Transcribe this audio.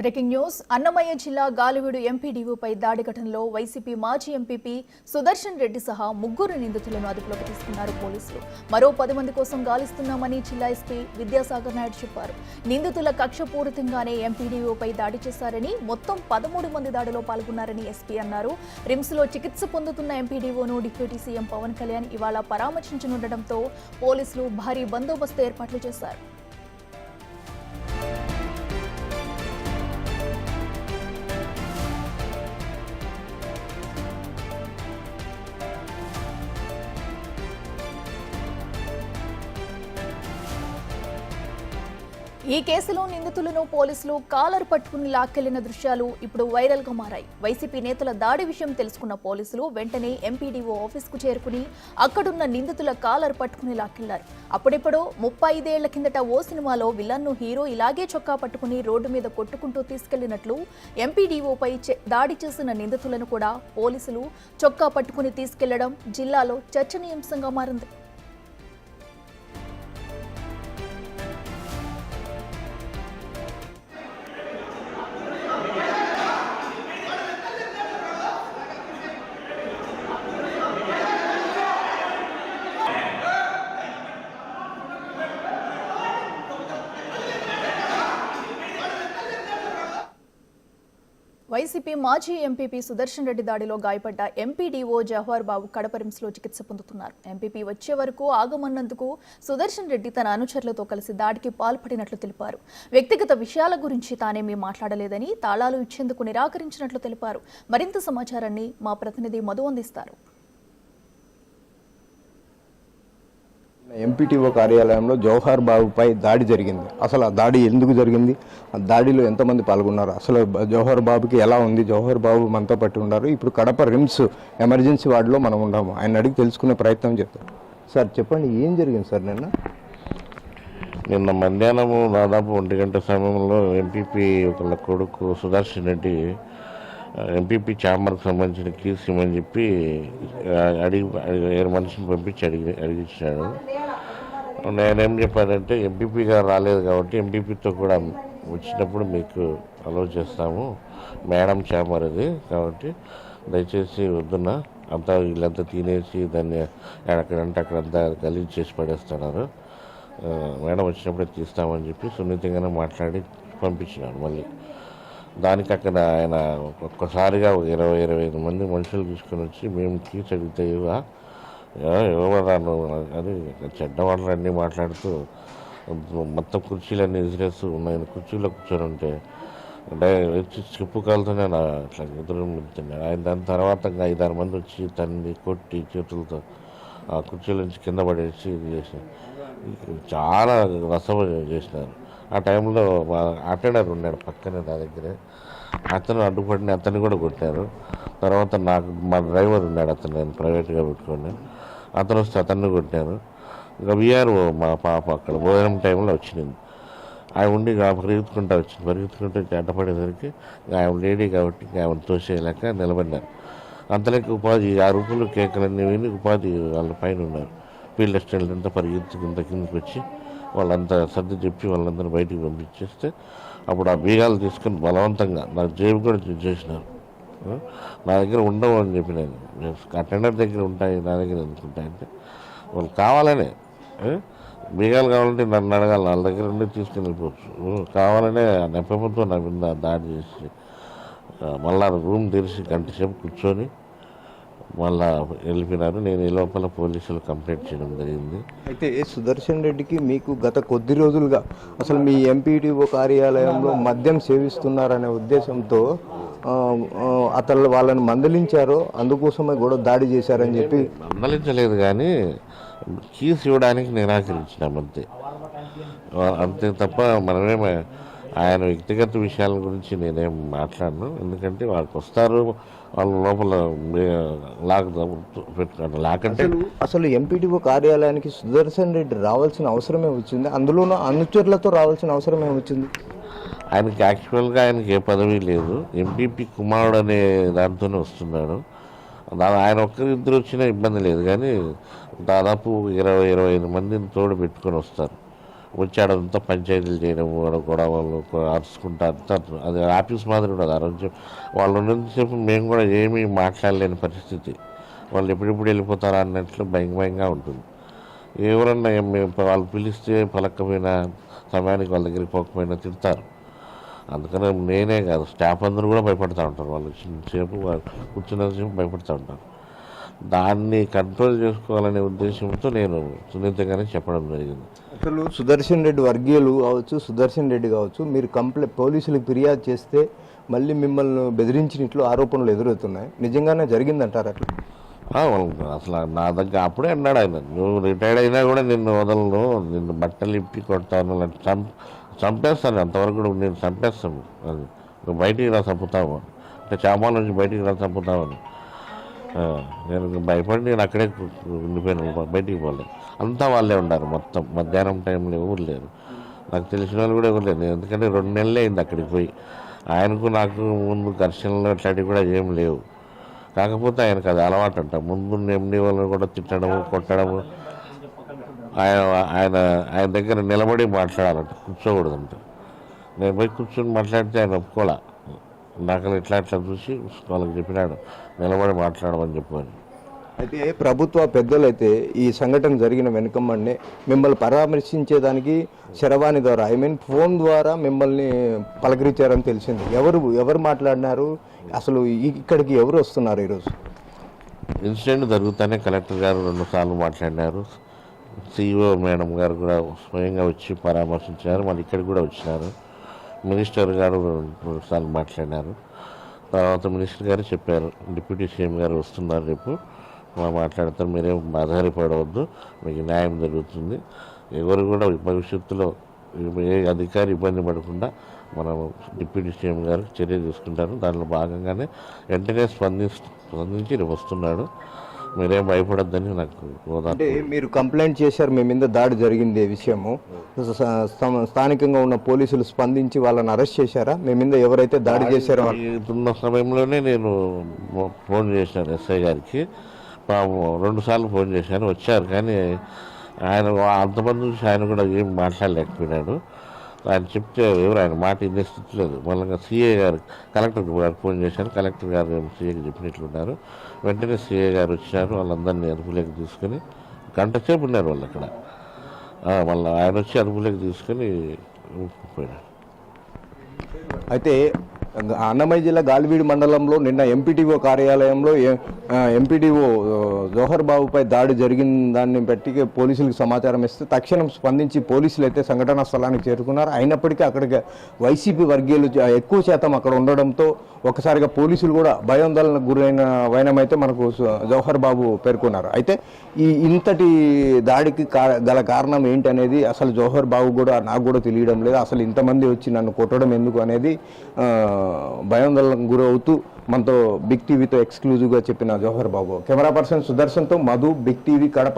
Breaking news Annamayya జిల్లా గాలివీడు ఎంపీడీఓపై దాడి ఘటనలో వైసీపీ మాజీ ఎంపీపీ సుదర్శన్ రెడ్డి సహా ముగ్గురు నిందితులను అదుపులోకి తీసుకున్నారు పోలీసులు. మరో 10 మంది కోసం గాలిస్తున్నామని జిల్లా ఎస్పీ విద్యాసాగర్ నాయుడు చెప్పారు. నిందితుల కక్షపూరితంగానే ఎంపీడీఓపై దాడి చేశారని, మొత్తం 13 మంది దాడిలో పాల్గొన్నారని ఎస్పీ అన్నారు. రిమ్స్లో చికిత్స పొందుతున్న ఎంపీడీఓను డిప్యూటీ సీఎం పవన్ కళ్యాణ్ ఇవాళ పరామర్శించనుండటంతో పోలీసులు భారీ బందోబస్తు ఏర్పాట్లు చేశారు. ఈ కేసులో నిందితులను పోలీసులు కాలర్ పట్టుకుని లాక్కెళ్లిన దృశ్యాలు ఇప్పుడు వైరల్ గా మారాయి. వైసీపీ నేతల దాడి విషయం తెలుసుకున్న పోలీసులు వెంటనే ఎంపీడీఓ ఆఫీస్కు చేరుకుని అక్కడున్న నిందితుల కాలర్ పట్టుకుని లాక్కెళ్లారు. అప్పుడెప్పుడో 35 ఏళ్ల కిందట ఓ సినిమాలో విలన్ను హీరో ఇలాగే చొక్కా పట్టుకుని రోడ్డు మీద కొట్టుకుంటూ తీసుకెళ్లినట్లు ఎంపీడీఓపై దాడి చేసిన నిందితులను కూడా పోలీసులు చొక్కా పట్టుకుని తీసుకెళ్లడం జిల్లాలో చర్చనీయాంశంగా మారింది. వైసీపీ మాజీ ఎంపీపీ సుదర్శన్ రెడ్డి దాడిలో గాయపడ్డ ఎంపీడీఓ జవహర్ బాబు కడప రిమ్స్లో చికిత్స పొందుతున్నారు. ఎంపీపీ వచ్చే వరకు ఆగమన్నందుకు సుదర్శన్ రెడ్డి తన అనుచరులతో కలిసి దాడికి పాల్పడినట్లు తెలిపారు. వ్యక్తిగత విషయాల గురించి తానేమీ మాట్లాడలేదని, తాళాలు ఇచ్చేందుకు నిరాకరించినట్లు తెలిపారు. మరింత సమాచారాన్ని మా ప్రతినిధి మధు అందిస్తారు. ఎంపీటీఓ కార్యాలయంలో జవహర్ బాబుపై దాడి జరిగింది. అసలు ఆ దాడి ఎందుకు జరిగింది, ఆ దాడిలో ఎంతమంది పాల్గొన్నారు, అసలు జవహర్ బాబుకి ఎలా ఉంది, జవహర్ బాబు మనతో పట్టి ఉన్నారు. ఇప్పుడు కడప రిమ్స్ ఎమర్జెన్సీ వార్డులో మనం ఉన్నాము. ఆయన అడిగి తెలుసుకునే ప్రయత్నం చేద్దాం. సార్ చెప్పండి, ఏం జరిగింది సార్? నిన్న మధ్యాహ్నము దాదాపు 1 గంట సమయంలో ఎంపీపీ ఒక కొడుకు సుదర్శన్ రెడ్డి ఎంపీపీ ఛాంబర్కి సంబంధించిన కీస్ ఇవ్వమని చెప్పి మనిషిని పంపించి అడిగించాడు. నేనేం చెప్పానంటే, ఎంపీపీ గారు రాలేదు కాబట్టి ఎంపీపీతో కూడా వచ్చినప్పుడు మీకు అలౌ చేస్తాము, మేడం ఛాంబర్ ఇది కాబట్టి దయచేసి వద్దున్న అంతా వీళ్ళంతా తినేసి దాన్ని అక్కడంటే అక్కడంతా గలీజ్ చేసి పడేస్తున్నారు, మేడం వచ్చినప్పుడే తీస్తామని చెప్పి సున్నితంగానే మాట్లాడి పంపించినాడు. మళ్ళీ దానికి అక్కడ ఆయన ఒక్కసారిగా 20-25 మంది మనుషులు తీసుకొని వచ్చి మేము కీస్ అడిగితే ఇవ్వరాను అని చెడ్డవాళ్ళు అన్నీ మాట్లాడుతూ మొత్తం కుర్చీలన్నీ విసిరేస్తూ ఉన్నాయి. కుర్చీలో కూర్చొని ఉంటే వచ్చి చెప్పు కాలుతోనే అట్లా ఎదురు తిన్నాడు ఆయన. దాని తర్వాత 5-6 మంది వచ్చి తన్ని కొట్టి చేతులతో ఆ కుర్చీల నుంచి కింద పడేసి ఇది చేసి చాలా రసమ చేసినారు. ఆ టైంలో మా అటెండర్ ఉన్నాడు పక్కనే నా దగ్గరే, అతను అడ్డుపడిన అతన్ని కూడా కొట్టారు. తర్వాత మా డ్రైవర్ ఉన్నాడు, అతను నేను ప్రైవేట్గా పెట్టుకుని, అతను వస్తే అతన్ని కొట్టారు. ఇంకా విఆర్ఓ మా పాప అక్కడ భోజనం టైంలో వచ్చింది. ఆయన ఉండి పరిగెత్తుకుంటూ అడ్డపడేసరికి ఆయన లేడీ కాబట్టి ఆయన తోసేయలేక నిలబడినారు. అంతలోకి ఉపాధి ఆ రూపులు కేకలన్నీ విని ఉపాధి వాళ్ళ పైన ఉన్నారు. ఫీల్డ్ అసిస్టెంట్ అంతా పరిగెత్తుకుంటూ కిందకి వచ్చి వాళ్ళంతా సర్ది చెప్పి వాళ్ళందరూ బయటికి పంపించేస్తే అప్పుడు ఆ బీగాలు తీసుకొని బలవంతంగా నాకు జేబు కూడా చేసినారు. నా దగ్గర ఉండవు అని చెప్పి నేను అటెండర్ దగ్గర ఉంటాయి, నా దగ్గర ఎందుకుంటాయంటే వాళ్ళు కావాలనే బీగాలు కావాలంటే నన్ను అడగాలి, వాళ్ళ దగ్గర ఉండి తీసుకుని వెళ్ళిపోవచ్చు. కావాలనే నెపంతో నా మీద దాడి చేసి మళ్ళా రూమ్ తెరిచి గంట సేపు కూర్చొని మళ్ళా వెళ్ళిపోయినారు. నేను ఈ లోపల పోలీసులు కంప్లైంట్ చేయడం జరిగింది. అయితే సుదర్శన్ రెడ్డికి మీకు గత కొద్ది రోజులుగా అసలు మీ ఎంపీడీఓ కార్యాలయంలో మద్యం సేవిస్తున్నారనే ఉద్దేశంతో అతను వాళ్ళని మందలించారో, అందుకోసమే కూడా దాడి చేశారని చెప్పి. మందలించలేదు కానీ కీస్ ఇవ్వడానికి నిరాకరించినాం అంతే తప్ప మనమేమే ఆయన వ్యక్తిగత విషయాల గురించి నేనేం మాట్లాడను. ఎందుకంటే వాళ్ళకి వస్తారు, వాళ్ళ లోపల లాకంటే అసలు ఎంపీడీఓ కార్యాలయానికి సుదర్శన్ రెడ్డి రావాల్సిన అవసరమే వచ్చింది, అందులోనూ అనుచరులతో రావాల్సిన అవసరమే వచ్చింది. ఆయనకి యాక్చువల్గా ఆయనకి ఏ పదవి లేదు, ఎంపీపీ కుమారుడు అనే దాంతోనే వస్తున్నాడు. ఆయన ఒక్కరిద్దరు వచ్చినా ఇబ్బంది లేదు, కానీ దాదాపు 20-25 మందిని తోడు పెట్టుకొని వస్తారు. వచ్చాడంతా పంచాయతీలు చేయడం గొడవలు అరుచుకుంటా అంతా అది ఆఫీస్ మాదిరి ఉండదు. ఆ రోజు వాళ్ళు ఉన్నంతసేపు మేము కూడా ఏమీ మాట్లాడలేని పరిస్థితి. వాళ్ళు ఎప్పుడెప్పుడు వెళ్ళిపోతారా అన్నట్లు భయంగా ఉంటుంది. ఎవరన్నా వాళ్ళు పిలిస్తే పలకపోయినా సమయానికి వాళ్ళ దగ్గరికి పోకపోయినా తిడతారు. అందుకని నేనే కాదు, స్టాఫ్ అందరూ కూడా భయపడుతూ ఉంటారు. వాళ్ళు సేపు కూర్చున్నంతసేపు భయపడుతూ ఉంటారు. దాన్ని కంట్రోల్ చేసుకోవాలనే ఉద్దేశంతో నేను సున్నితంగానే చెప్పడం జరిగింది. అసలు సుదర్శన్ రెడ్డి వర్గీయులు కావచ్చు, సుదర్శన్ రెడ్డి కావచ్చు, మీరు పోలీసులకు ఫిర్యాదు చేస్తే మళ్ళీ మిమ్మల్ని బెదిరించినట్లు ఆరోపణలు ఎదురవుతున్నాయి. నిజంగానే జరిగిందంటారు అట్లా? అసలు నా దగ్గర అప్పుడే అన్నాడు ఆయన, నువ్వు రిటైర్డ్ అయినా కూడా నిన్ను వదలను, నిన్ను బట్టలు ఇప్పి కొడతాను, చంపేస్తాను, అంతవరకు కూడా నేను చంపేస్తాను, అది నువ్వు బయటికి రా చంపుతావు అంటే చామాల నుంచి బయటికి రా చంపుతామని. నేను భయపడి నేను అక్కడే ఉండిపోయాను, బయటికి పోలేదు. అంతా వాళ్ళే ఉన్నారు మొత్తం. మధ్యాహ్నం టైంలో ఎవరు లేరు, నాకు తెలిసిన వాళ్ళు కూడా ఎవరు లేరు. ఎందుకంటే 2 నెలలే అయింది అక్కడికి పోయి. ఆయనకు నాకు ముందు ఘర్షణలు అట్లాంటివి కూడా ఏం లేవు. కాకపోతే ఆయనకు అది అలవాటు అంట, ముందు ఎండి వాళ్ళని కూడా తిట్టడము కొట్టడము. ఆయన దగ్గర నిలబడి మాట్లాడాలంట, కూర్చోకూడదంట. నేను పోయి కూర్చొని మాట్లాడితే ఆయన ఒప్పుకోలే. నాకు ఇట్లా చూసి వాళ్ళకి చెప్పినాడు నిలబడి మాట్లాడమని చెప్పని. అయితే ప్రభుత్వ పెద్దలైతే ఈ సంఘటన జరిగిన వెనుకమ్మనే మిమ్మల్ని పరామర్శించేదానికి శరవాణి ద్వారా ఫోన్ ద్వారా మిమ్మల్ని పలకరించారని తెలిసింది. ఎవరు మాట్లాడినారు? అసలు ఇక్కడికి ఎవరు వస్తున్నారు ఈరోజు? ఇన్సిడెంట్ జరుగుతానే కలెక్టర్ గారు 2 సార్లు మాట్లాడినారు. సిఇఓ మేడం గారు కూడా స్వయంగా వచ్చి పరామర్శించారు. మళ్ళీ ఇక్కడికి కూడా వచ్చినారు. మినిస్టర్ గారు 2 సార్లు మాట్లాడినారు. తర్వాత మినిస్టర్ గారు చెప్పారు, డిప్యూటీ సీఎం గారు వస్తున్నారు రేపు, మాట్లాడతారు, మీరేం ఆధారపడవద్దు, మీకు న్యాయం జరుగుతుంది. ఎవరు కూడా భవిష్యత్తులో ఏ అధికారి ఇబ్బంది పడకుండా మనం డిప్యూటీ సీఎం గారు చర్య తీసుకుంటారు. దాంట్లో భాగంగానే వెంటనే స్పందించి రేపు వస్తున్నాడు, మీరేం భయపడొద్దని నాకు అంటే మీరు కంప్లైంట్ చేశారు, మీ మీద దాడి జరిగింది విషయము. స్థానికంగా ఉన్న పోలీసులు స్పందించి వాళ్ళని అరెస్ట్ చేశారా? మీ మీద ఎవరైతే దాడి చేశారో ఉన్న సమయంలోనే నేను ఫోన్ చేశాను ఎస్ఐ గారికి. 2 సార్లు ఫోన్ చేశాను, వచ్చారు. కానీ ఆయన అంతమంది నుంచి ఆయన కూడా ఏం మాట్లాడలేకపోయినాడు. ఆయన చెప్తే ఎవరు ఆయన మాట ఇదే స్థితి లేదు. మళ్ళీ సిఏ గారు కలెక్టర్ గారికి ఫోన్ చేశాను. కలెక్టర్ గారు సిఏకి చెప్పినట్లున్నారు. వెంటనే సిఏ గారు వచ్చారు, వాళ్ళందరినీ అదుపులోకి తీసుకొని గంట సేపు ఉన్నారు వాళ్ళు అక్కడ. మళ్ళీ ఆయన వచ్చి అదుపులోకి తీసుకొని పోయినారు. అయితే అన్నమయ్య జిల్లా గాలివీడు మండలంలో నిన్న ఎంపీటీఓ కార్యాలయంలో ఎంపీటీఓ జోహర్ బాబుపై దాడి జరిగిన దాన్ని బట్టి పోలీసులకు సమాచారం ఇస్తే తక్షణం స్పందించి పోలీసులు అయితే సంఘటనా స్థలానికి చేరుకున్నారు. అయినప్పటికీ అక్కడికి వైసీపీ వర్గీయులు ఎక్కువ శాతం అక్కడ ఉండడంతో ఒకసారిగా పోలీసులు కూడా భయాందోళనకు గురైన వైనమైతే మనకు జోహర్ బాబు పేర్కొన్నారు. అయితే ఇంతటి దాడికి గల కారణం ఏంటనేది అసలు జోహర్ బాబు కూడా నాకు కూడా తెలియడం లేదు. అసలు ఇంతమంది వచ్చి నన్ను కొట్టడం ఎందుకు అనేది భయాందోళనకు గురవుతూ మనతో బిగ్ టీవీతో ఎక్స్క్లూజివ్గా చెప్పిన జోహర్ బాబు. కెమెరా పర్సన్ సుదర్శన్తో మధు, బిగ్ టీవీ, కడప.